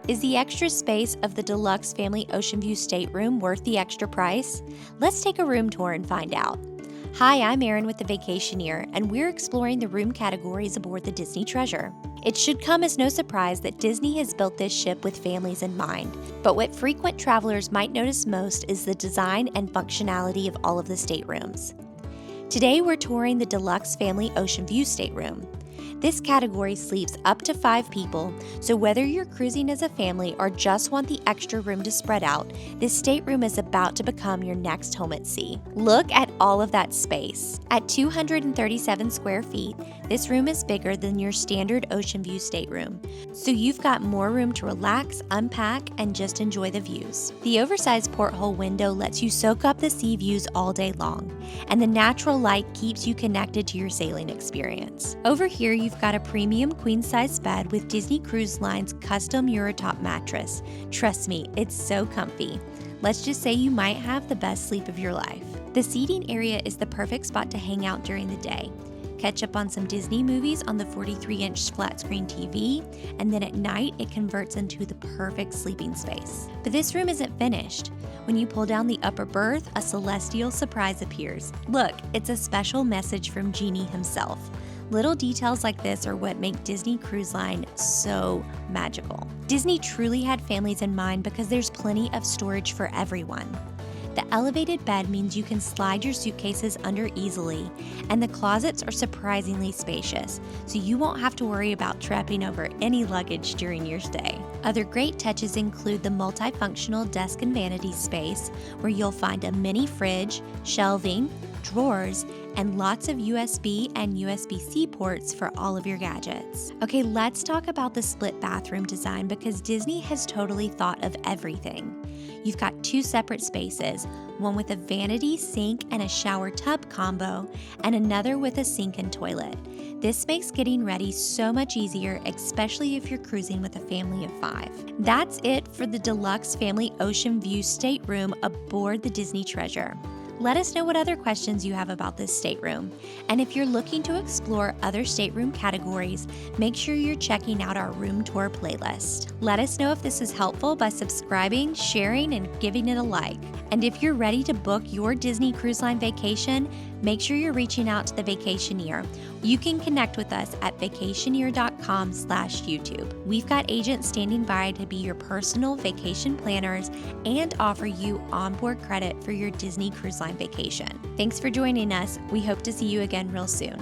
Is the extra space of the Deluxe Family Oceanview stateroom worth the extra price? Let's take a room tour and find out. Hi, I'm Erin with the Vacationeer, and we're exploring the room categories aboard the Disney Treasure. It should come as no surprise that Disney has built this ship with families in mind, but what frequent travelers might notice most is the design and functionality of all of the staterooms. Today we're touring the Deluxe Family Oceanview stateroom. This category sleeps up to 5 people, so whether you're cruising as a family or just want the extra room to spread out, this stateroom is about to become your next home at sea. Look at all of that space. At 237 square feet, this room is bigger than your standard Oceanview stateroom, so you've got more room to relax, unpack, and just enjoy the views. The oversized porthole window lets you soak up the sea views all day long, and the natural light keeps you connected to your sailing experience. Over here, you've got a premium queen-size bed with Disney Cruise Line's custom Eurotop mattress. Trust me, it's so comfy. Let's just say you might have the best sleep of your life. The seating area is the perfect spot to hang out during the day. Catch up on some Disney movies on the 43-inch flat-screen TV, and then at night it converts into the perfect sleeping space. But this room isn't finished. When you pull down the upper berth, a celestial surprise appears. Look, it's a special message from Genie himself. Little details like this are what make Disney Cruise Line so magical. Disney truly had families in mind because there's plenty of storage for everyone. The elevated bed means you can slide your suitcases under easily, and the closets are surprisingly spacious, so you won't have to worry about tripping over any luggage during your stay. Other great touches include the multifunctional desk and vanity space, where you'll find a mini fridge, shelving, drawers, and lots of USB and USB-C ports for all of your gadgets. Okay, let's talk about the split bathroom design because Disney has totally thought of everything. You've got 2 separate spaces, one with a vanity sink and a shower tub combo, and another with a sink and toilet. This makes getting ready so much easier, especially if you're cruising with a family of 5. That's it for the Deluxe Family Oceanview stateroom aboard the Disney Treasure. Let us know what other questions you have about this stateroom. And if you're looking to explore other stateroom categories, make sure you're checking out our room tour playlist. Let us know if this is helpful by subscribing, sharing, and giving it a like. And if you're ready to book your Disney Cruise Line vacation, make sure you're reaching out to the Vacationeer. You can connect with us at vacationeer.com/YouTube. We've got agents standing by to be your personal vacation planners and offer you onboard credit for your Disney Cruise Line vacation. Thanks for joining us. We hope to see you again real soon.